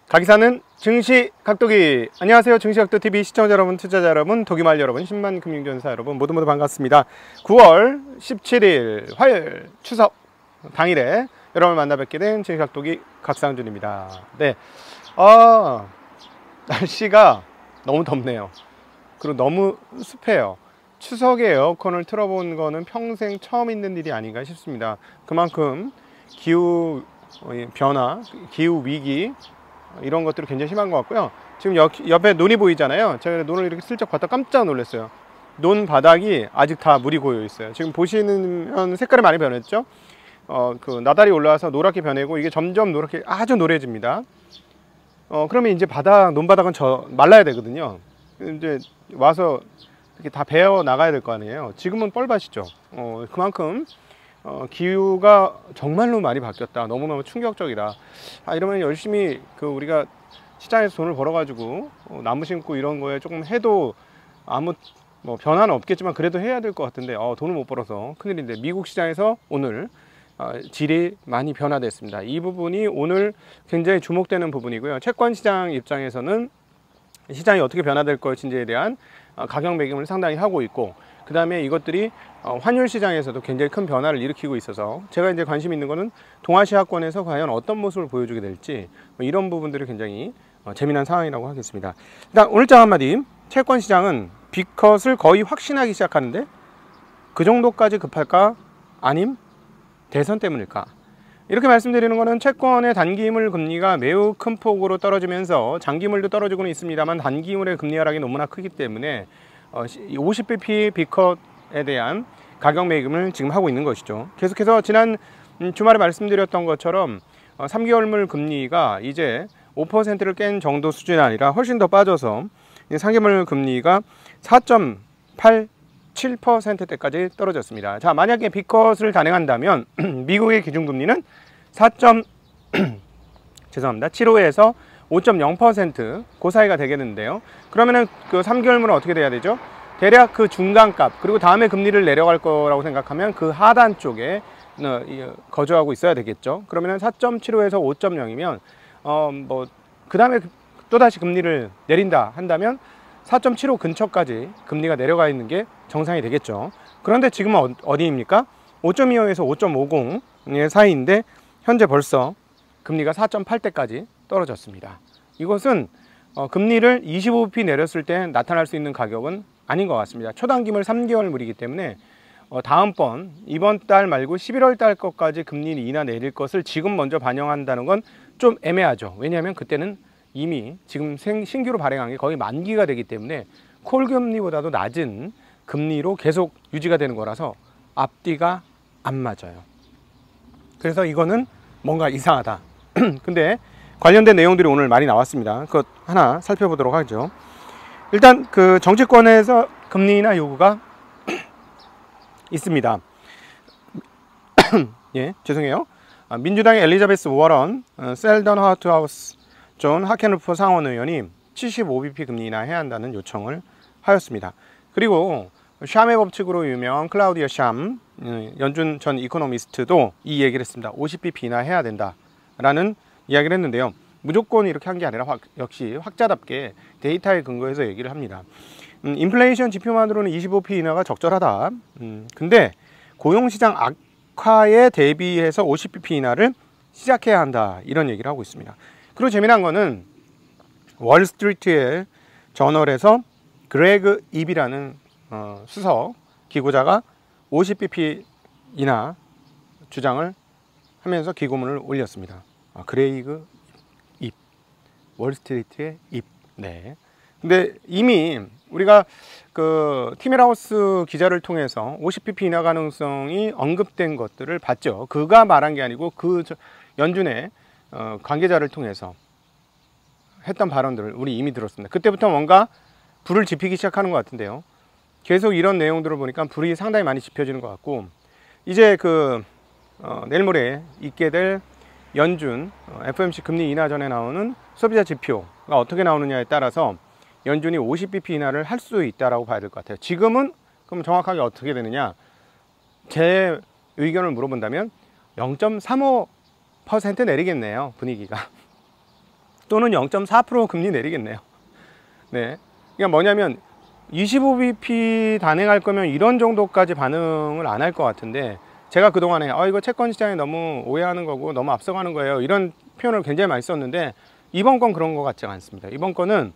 가기사는 증시 각도기. 안녕하세요. 증시 각도TV 시청자 여러분, 투자자 여러분, 도기말 여러분, 10만 금융전사 여러분 모두 반갑습니다. 9월 17일 화요일 추석 당일에 여러분을 만나 뵙게 된 증시 각도기 각상준입니다. 네, 날씨가 너무 덥네요. 그리고 너무 습해요. 추석에 에어컨을 틀어본 거는 평생 처음 있는 일이 아닌가 싶습니다. 그만큼 기후 변화, 기후 위기 이런 것들이 굉장히 심한 것 같고요. 지금 옆에 논이 보이잖아요. 제가 논을 이렇게 슬쩍 봤다 깜짝 놀랐어요. 논 바닥이 아직 다 물이 고여 있어요. 지금 보시면 색깔이 많이 변했죠. 그 나달이 올라와서 노랗게 변하고 이게 점점 노랗게 아주 노래집니다. 그러면 이제 논 바닥은 말라야 되거든요. 이제 와서 이렇게 다 베어 나가야 될 거 아니에요. 지금은 뻘밭이죠. 그만큼 기후가 정말로 많이 바뀌었다. 너무너무 충격적이다. 이러면 열심히 우리가 시장에서 돈을 벌어가지고 나무 심고 이런 거에 조금 해도 아무 변화는 없겠지만 그래도 해야 될 것 같은데 돈을 못 벌어서 큰일인데, 미국 시장에서 오늘 질이 많이 변화됐습니다. 이 부분이 오늘 굉장히 주목되는 부분이고요. 채권 시장 입장에서는 시장이 어떻게 변화될 것인지에 대한 가격 매김을 상당히 하고 있고, 그 다음에 이것들이 환율 시장에서도 굉장히 큰 변화를 일으키고 있어서 제가 이제 관심 있는 거는 동아시아권에서 과연 어떤 모습을 보여주게 될지, 이런 부분들이 굉장히 재미난 상황이라고 하겠습니다. 일단 오늘장 한마디, 채권 시장은 빅컷을 거의 확신하기 시작하는데 그 정도까지 급할까? 아님 대선 때문일까? 이렇게 말씀드리는 것은 채권의 단기물 금리가 매우 큰 폭으로 떨어지면서 장기물도 떨어지고는 있습니다만 단기물의 금리 하락이 너무나 크기 때문에 50bp 빅컷에 대한 가격 매김을 지금 하고 있는 것이죠. 계속해서 지난 주말에 말씀드렸던 것처럼 3개월물 금리가 이제 5%를 깬 정도 수준이 아니라 훨씬 더 빠져서 3개월 금리가 4.87%대까지 떨어졌습니다. 자, 만약에 빅컷을 단행한다면 미국의 기준금리는 7.5에서 5.0% 그 사이가 되겠는데요. 그러면은 그 3개월물은 어떻게 돼야 되죠? 대략 그 중간값, 그리고 다음에 금리를 내려갈 거라고 생각하면 그 하단 쪽에 거주하고 있어야 되겠죠. 그러면은 4.75에서 5.0이면 그 다음에 또다시 금리를 내린다 한다면 4.75 근처까지 금리가 내려가 있는 게 정상이 되겠죠. 그런데 지금은 어디입니까? 5.25에서 5.50의 사이인데 현재 벌써 금리가 4.8대까지 떨어졌습니다. 이것은 금리를 25bp 내렸을 때 나타날 수 있는 가격은 아닌 것 같습니다. 초단기물 3개월물이기 때문에 다음번 이번 달 말고 11월 달 것까지 금리를 인하 내릴 것을 지금 먼저 반영한다는 건 좀 애매하죠. 왜냐하면 그때는 이미 지금 신규로 발행한 게 거의 만기가 되기 때문에 콜 금리보다도 낮은 금리로 계속 유지가 되는 거라서 앞뒤가 안 맞아요. 그래서 이거는 뭔가 이상하다. 근데 관련된 내용들이 오늘 많이 나왔습니다. 그것 하나 살펴보도록 하죠. 일단 그 정치권에서 금리 인하 요구가 있습니다. 예, 죄송해요. 민주당의 엘리자베스 워런, 셀던 화이트하우스 존 하켄루프 상원의원이 75bp 금리 인하해야 한다는 요청을 하였습니다. 그리고 샴의 법칙으로 유명한 클라우디아 샴 연준 전 이코노미스트도 이 얘기를 했습니다. 50bp 인하해야 된다라는 이야기를 했는데요. 무조건 이렇게 한 게 아니라 역시 학자답게 데이터에 근거해서 얘기를 합니다. 인플레이션 지표만으로는 25bp 인하가 적절하다. 근데 고용시장 악화에 대비해서 50bp 인하를 시작해야 한다, 이런 얘기를 하고 있습니다. 그리고 재미난 거는 월스트리트의 저널에서 그레그 입이라는 수석 기고자가 50bp 인하 주장을 하면서 기고문을 올렸습니다. 그레이그 입, 월스트리트의 입. 네. 근데 이미 우리가 그 티멜하우스 기자를 통해서 50bp 인하 가능성이 언급된 것들을 봤죠. 그가 말한 게 아니고 그 연준의 관계자를 통해서 했던 발언들을 우리 이미 들었습니다. 그때부터 뭔가 불을 지피기 시작하는 것 같은데요. 계속 이런 내용들을 보니까 불이 상당히 많이 지펴지는 것 같고, 이제 내일 모레 있게 될 연준 FOMC 금리 인하 전에 나오는 소비자 지표가 어떻게 나오느냐에 따라서 연준이 50bp 인하를 할 수 있다라고 봐야 될 것 같아요. 지금은 그럼 정확하게 어떻게 되느냐? 제 의견을 물어본다면 0.35% 내리겠네요, 분위기가. 또는 0.4% 금리 내리겠네요. 네. 그러니까 뭐냐면 25bp 단행할 거면 이런 정도까지 반응을 안 할 것 같은데, 제가 그동안에 이거 채권 시장에 너무 오해하는 거고 너무 앞서가는 거예요, 이런 표현을 굉장히 많이 썼는데, 이번 건 그런 것 같지 않습니다. 이번 건은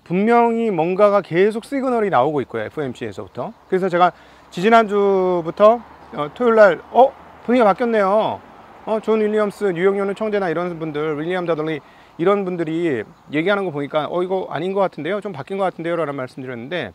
분명히 뭔가가 계속 시그널이 나오고 있고요, FOMC에서부터. 그래서 제가 지지난주부터 토요일날 분위기가 바뀌었네요. 존 윌리엄스 뉴욕연은 총재나 이런 분들, 윌리엄 더들리 이런 분들이 얘기하는 거 보니까 이거 아닌 것 같은데요, 좀 바뀐 것 같은데요 라는 말씀드렸는데,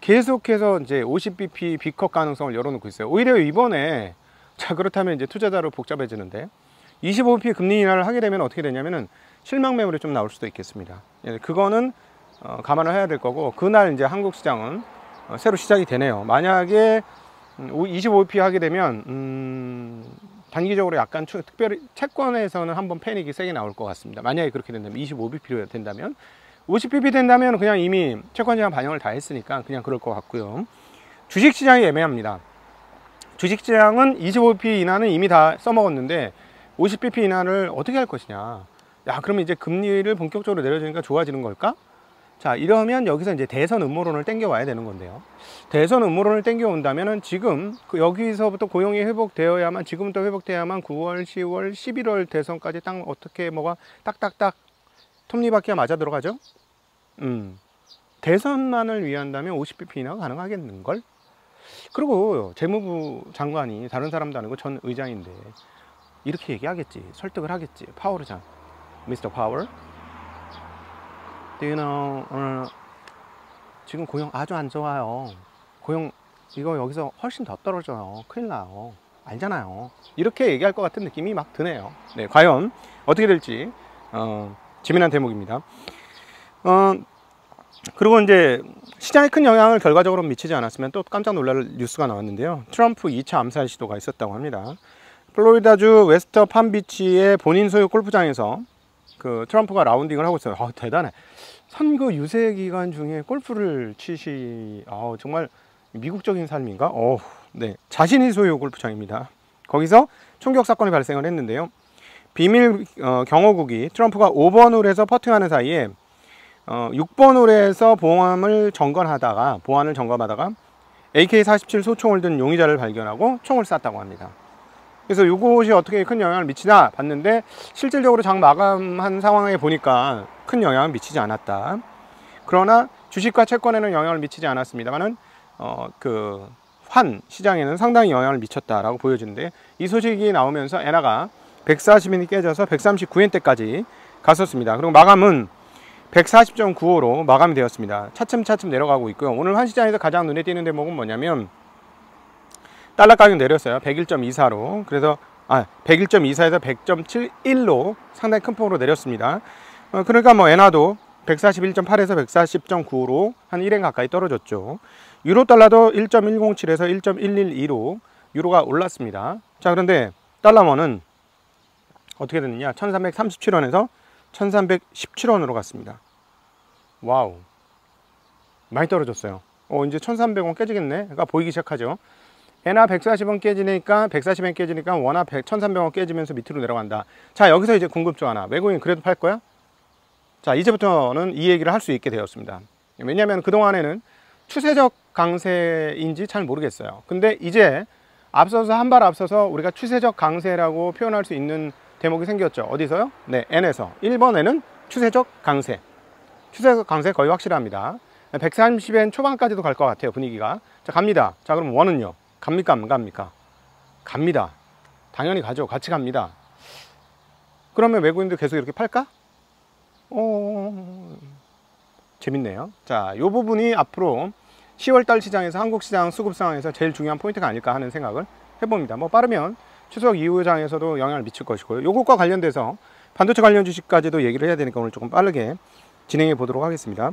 계속해서 이제 50bp 비컷 가능성을 열어놓고 있어요. 오히려 이번에, 자 그렇다면 이제 투자자로 복잡해지는데, 25bp 금리 인하를 하게 되면 어떻게 되냐면은 실망 매물이 좀 나올 수도 있겠습니다. 그거는 감안을 해야 될 거고, 그날 이제 한국 시장은 새로 시작이 되네요. 만약에 25bp 하게 되면 단기적으로 약간 특별히 채권에서는 한번 패닉이 세게 나올 것 같습니다. 만약에 그렇게 된다면, 25bp 된다면. 50bp 된다면 그냥 이미 채권시장 반영을 다 했으니까 그냥 그럴 것 같고요. 주식시장이 애매합니다. 주식시장은 25bp 인하는 이미 다 써먹었는데 50bp 인하를 어떻게 할 것이냐. 그러면 이제 금리를 본격적으로 내려주니까 좋아지는 걸까? 자, 이러면 여기서 이제 대선 음모론을 땡겨와야 되는 건데요. 대선 음모론을 땡겨온다면은 지금 여기서부터 고용이 회복되어야만, 지금부터 회복돼야만 9월, 10월, 11월 대선까지 딱 어떻게 뭐가 딱딱딱 톱니바퀴가 맞아 들어가죠? 대선만을 위한다면 50bp 인하가 가능하겠는걸? 그리고 재무부 장관이 다른 사람도 아니고 전 의장인데 이렇게 얘기하겠지. 설득을 하겠지. 파월의장, 미스터 파월, 지금 고용 아주 안 좋아요. 고용 이거 여기서 훨씬 더 떨어져요. 큰일 나요. 알잖아요. 이렇게 얘기할 것 같은 느낌이 막 드네요. 네, 과연 어떻게 될지 재미난 대목입니다. 그리고 이제 시장에 큰 영향을 결과적으로 미치지 않았으면 또 깜짝 놀랄 뉴스가 나왔는데요. 트럼프 2차 암살 시도가 있었다고 합니다. 플로리다주 웨스터 팜비치의 본인 소유 골프장에서 트럼프가 라운딩을 하고 있어요. 대단해. 선거 유세 기간 중에 골프를 정말 미국적인 삶인가? 네, 자신이 소유 골프장입니다. 거기서 총격 사건이 발생을 했는데요. 비밀 경호국이 트럼프가 5번 홀에서 퍼팅하는 사이에 6번 홀에서 보안을 점검하다가 AK-47 소총을 든 용의자를 발견하고 총을 쐈다고 합니다. 그래서 이것이 어떻게 큰 영향을 미치나 봤는데, 실질적으로 장 마감한 상황에 보니까 큰 영향을 미치지 않았다. 그러나 주식과 채권에는 영향을 미치지 않았습니다만은 환 시장에는 상당히 영향을 미쳤다라고 보여지는데, 이 소식이 나오면서 엔화가 140엔이 깨져서 139엔대까지 갔었습니다. 그리고 마감은 140.95로 마감이 되었습니다. 차츰차츰 내려가고 있고요. 오늘 환 시장에서 가장 눈에 띄는 대목은 뭐냐면, 달러 가격 내렸어요. 101.24로. 그래서 101.24에서 100.71로 상당히 큰 폭으로 내렸습니다. 그러니까 엔화도 141.8에서 140.95로 한 1엔 가까이 떨어졌죠. 유로 달러도 1.107에서 1.112로 유로가 올랐습니다. 자, 그런데 달러원은 어떻게 됐느냐? 1337원에서 1317원으로 갔습니다. 와우, 많이 떨어졌어요. 이제 1300원 깨지겠네. 그러니까 보이기 시작하죠. 엔화 140원 깨지니까 140엔 깨지니까 원화 1300원 깨지면서 밑으로 내려간다. 자, 여기서 이제 궁금증 하나. 외국인 그래도 팔 거야? 자, 이제부터는 이 얘기를 할 수 있게 되었습니다. 왜냐하면 그동안에는 추세적 강세인지 잘 모르겠어요. 근데 이제 한 발 앞서서 우리가 추세적 강세라고 표현할 수 있는 대목이 생겼죠. 어디서요? 네, N에서. 1번에는 추세적 강세. 추세적 강세 거의 확실합니다. 130엔 초반까지도 갈 것 같아요, 분위기가. 자, 갑니다. 자, 그럼 원은요? 갑니까, 안 갑니까? 갑니다. 당연히 가죠. 같이 갑니다. 그러면 외국인들 계속 이렇게 팔까? 재밌네요. 자, 이 부분이 앞으로 10월달 시장에서, 한국 시장 수급 상황에서 제일 중요한 포인트가 아닐까 하는 생각을 해봅니다. 빠르면 추석 이후 장에서도 영향을 미칠 것이고요. 요것과 관련돼서 반도체 관련 주식까지도 얘기를 해야 되니까 오늘 조금 빠르게 진행해 보도록 하겠습니다.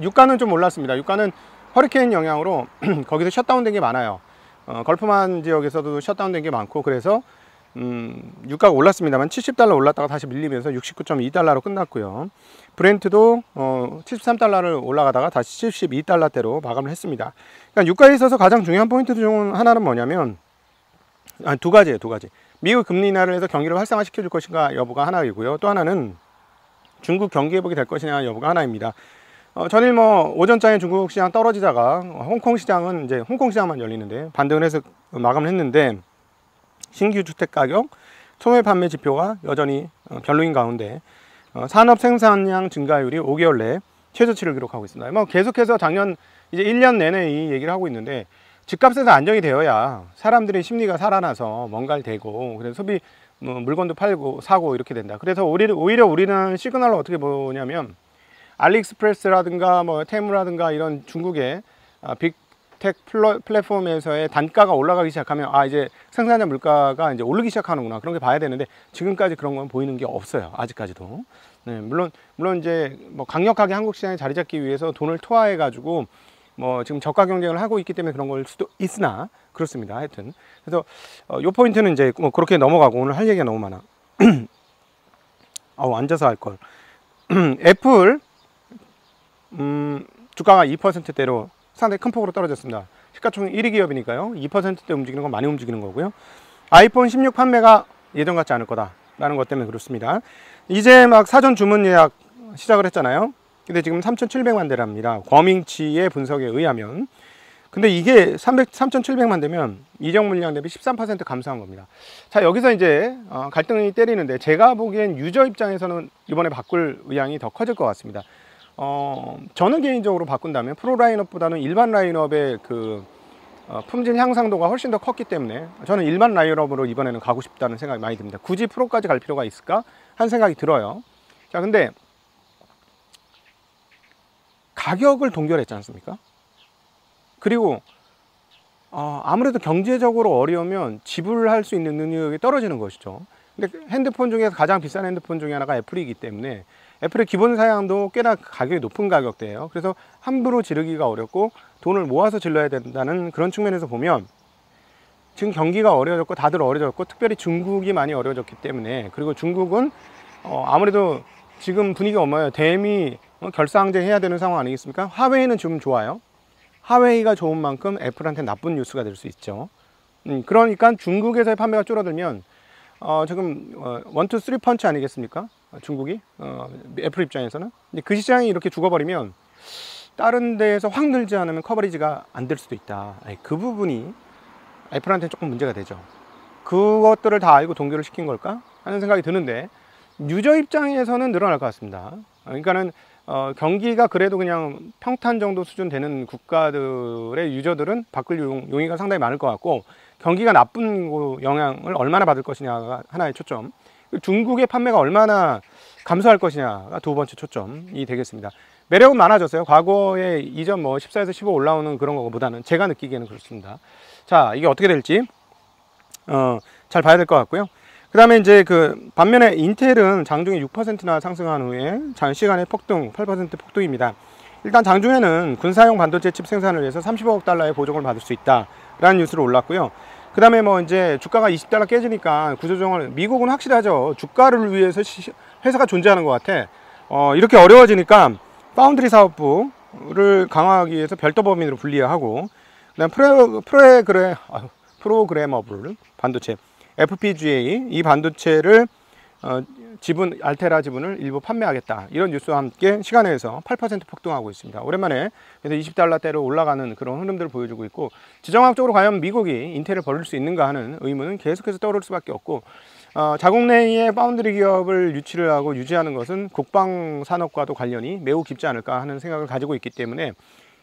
유가는 좀 올랐습니다. 유가는 허리케인 영향으로 거기서 셧다운 된 게 많아요. 걸프만 지역에서도 셧다운 된 게 많고, 그래서 유가가 올랐습니다만 70달러 올랐다가 다시 밀리면서 69.2달러로 끝났고요. 브렌트도 73달러를 올라가다가 다시 72달러대로 마감을 했습니다. 그러니까 유가에 있어서 가장 중요한 포인트 중 하나는 뭐냐면 두 가지예요. 미국 금리 인하를 해서 경기를 활성화시켜 줄 것인가 여부가 하나이고요. 또 하나는 중국 경기 회복이 될 것이냐 여부가 하나입니다. 전일 뭐 오전장에 중국 시장 떨어지다가 홍콩 시장은 이제 홍콩 시장만 열리는데 반등을 해서 마감을 했는데, 신규 주택 가격, 소매 판매 지표가 여전히 별로인 가운데 산업 생산량 증가율이 5개월 내에 최저치를 기록하고 있습니다. 뭐 계속해서 작년 이제 1년 내내 이 얘기를 하고 있는데, 집값에서 안정이 되어야 사람들의 심리가 살아나서 뭔가를 대고, 그래서 소비 물건도 팔고 사고 이렇게 된다. 그래서 오히려 우리는 시그널을 어떻게 보냐면, 알리익스프레스라든가 뭐 테무라든가 이런 중국의 빅텍 플랫폼에서의 단가가 올라가기 시작하면 이제 생산자 물가가 이제 오르기 시작하는구나, 그런 게 봐야 되는데, 지금까지 그런 건 보이는 게 없어요. 아직까지도. 네, 물론 이제 뭐 강력하게 한국 시장에 자리 잡기 위해서 돈을 투하해 가지고 뭐 지금 저가 경쟁을 하고 있기 때문에 그런 걸 수도 있으나 그렇습니다. 하여튼 그래서 요 포인트는 이제 뭐 그렇게 넘어가고, 오늘 할 얘기가 너무 많아. 앉아서 할 걸. 애플 주가가 2%대로 상당히 큰 폭으로 떨어졌습니다. 시가총액 1위 기업이니까요. 2%대 움직이는 건 많이 움직이는 거고요. 아이폰 16 판매가 예전 같지 않을 거다라는 것 때문에 그렇습니다. 이제 막 사전 주문 예약 시작을 했잖아요. 근데 지금 3,700만 대랍니다. 과밍치의 분석에 의하면. 근데 이게 3,700만 대면 이적 물량 대비 13% 감소한 겁니다. 자, 여기서 이제 갈등이 때리는데, 제가 보기엔 유저 입장에서는 이번에 바꿀 의향이 더 커질 것 같습니다. 저는 개인적으로 바꾼다면 프로 라인업보다는 일반 라인업의 그 품질 향상도가 훨씬 더 컸기 때문에 저는 일반 라인업으로 이번에는 가고 싶다는 생각이 많이 듭니다. 굳이 프로까지 갈 필요가 있을까 하는 생각이 들어요. 자, 근데 가격을 동결했지 않습니까? 그리고 아무래도 경제적으로 어려우면 지불할 수 있는 능력이 떨어지는 것이죠. 근데 핸드폰 중에서 가장 비싼 핸드폰 중에 하나가 애플이기 때문에 애플의 기본 사양도 꽤나 가격이 높은 가격대예요. 그래서 함부로 지르기가 어렵고 돈을 모아서 질러야 된다는 그런 측면에서 보면, 지금 경기가 어려워졌고 다들 어려워졌고, 특별히 중국이 많이 어려워졌기 때문에, 그리고 중국은 아무래도 지금 분위기가 엄마요. 대미 결사항쟁해야 되는 상황 아니겠습니까? 화웨이는 좀 좋아요. 화웨이가 좋은 만큼 애플한테 나쁜 뉴스가 될 수 있죠. 그러니까 중국에서의 판매가 줄어들면 지금 1, 2, 3 펀치 아니겠습니까? 중국이 애플 입장에서는. 근데 그 시장이 이렇게 죽어버리면 다른 데에서 확 늘지 않으면 커버리지가 안 될 수도 있다. 그 부분이 애플한테 조금 문제가 되죠. 그것들을 다 알고 동결을 시킨 걸까 하는 생각이 드는데, 유저 입장에서는 늘어날 것 같습니다. 그러니까는 경기가 그래도 그냥 평탄 정도 수준 되는 국가들의 유저들은 바꿀 용의가 상당히 많을 것 같고, 경기가 나쁜 영향을 얼마나 받을 것이냐가 하나의 초점, 중국의 판매가 얼마나 감소할 것이냐가 두 번째 초점이 되겠습니다. 매력은 많아졌어요. 과거에 이전 뭐 14에서 15 올라오는 그런 거보다는 제가 느끼기에는 그렇습니다. 자, 이게 어떻게 될지 잘 봐야 될 것 같고요. 그 다음에 이제 반면에 인텔은 장중에 6%나 상승한 후에 장시간의 폭등, 8% 폭등입니다. 일단 장중에는 군사용 반도체 칩 생산을 위해서 30억 달러의 보조금을 받을 수 있다라는 뉴스로 올랐고요. 그 다음에 뭐 이제 주가가 20달러 깨지니까 구조조정을, 미국은 확실하죠. 주가를 위해서 회사가 존재하는 것 같아. 이렇게 어려워지니까 파운드리 사업부를 강화하기 위해서 별도 법인으로 분리하고, 그다음 프로그래머블 반도체 FPGA, 이 반도체를 알테라 지분을 일부 판매하겠다, 이런 뉴스와 함께 시간에서 8% 폭등하고 있습니다. 오랜만에 그래서 20달러대로 올라가는 그런 흐름들을 보여주고 있고, 지정학적으로 과연 미국이 인텔을 버릴 수 있는가 하는 의문은 계속해서 떠오를 수밖에 없고, 자국 내의 파운드리 기업을 유치를 하고 유지하는 것은 국방 산업과도 관련이 매우 깊지 않을까 하는 생각을 가지고 있기 때문에,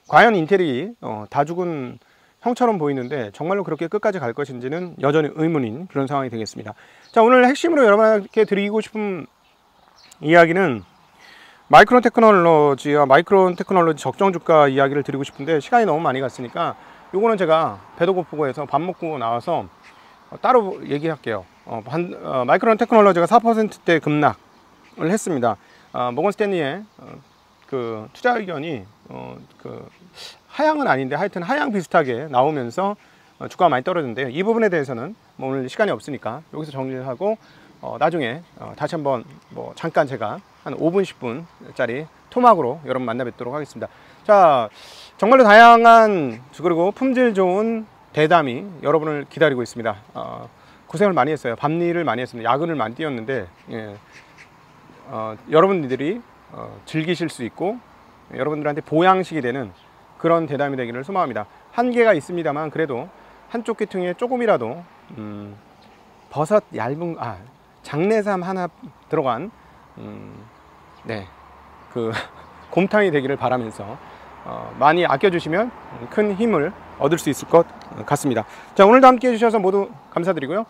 과연 인텔이 다 죽은 형처럼 보이는데 정말로 그렇게 끝까지 갈 것인지는 여전히 의문인 그런 상황이 되겠습니다. 자, 오늘 핵심으로 여러분께 드리고 싶은 이야기는 마이크론 테크놀로지와 마이크론 테크놀로지 적정 주가 이야기를 드리고 싶은데, 시간이 너무 많이 갔으니까 요거는 제가 배도 고프고 해서 밥 먹고 나와서 따로 얘기할게요. 마이크론 테크놀로지가 4%대 급락을 했습니다. 모건 스탠리의 그 투자 의견이 하향은 아닌데 하여튼 하향 비슷하게 나오면서 주가가 많이 떨어졌는데요. 이 부분에 대해서는 뭐 오늘 시간이 없으니까 여기서 정리를 하고 나중에 다시 한번 뭐 잠깐 제가 한 5분 10분짜리 토막으로 여러분 만나 뵙도록 하겠습니다. 자, 정말로 다양한 그리고 품질 좋은 대담이 여러분을 기다리고 있습니다. 고생을 많이 했어요. 밤일을 많이 했습니다. 야근을 많이 뛰었는데, 예. 여러분들이 즐기실 수 있고 여러분들한테 보양식이 되는 그런 대담이 되기를 소망합니다. 한계가 있습니다만 그래도 한쪽 귀퉁이에 조금이라도 버섯 얇은 장내삼 하나 들어간 네, 그 곰탕이 되기를 바라면서 많이 아껴주시면 큰 힘을 얻을 수 있을 것 같습니다. 자, 오늘도 함께 해주셔서 모두 감사드리고요.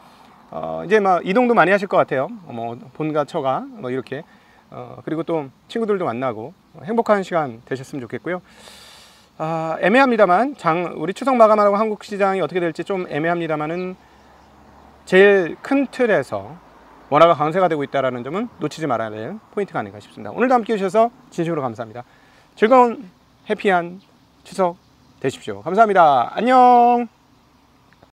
이제 막 이동도 많이 하실 것 같아요. 뭐 본가 처가 뭐 이렇게 그리고 또 친구들도 만나고 행복한 시간 되셨으면 좋겠고요. 애매합니다만 우리 추석 마감하고 한국 시장이 어떻게 될지 좀 애매합니다만은 제일 큰 틀에서 원화가 강세가 되고 있다는 점은 놓치지 말아야 될 포인트가 아닌가 싶습니다. 오늘도 함께 해주셔서 진심으로 감사합니다. 즐거운 해피한 추석 되십시오. 감사합니다. 안녕.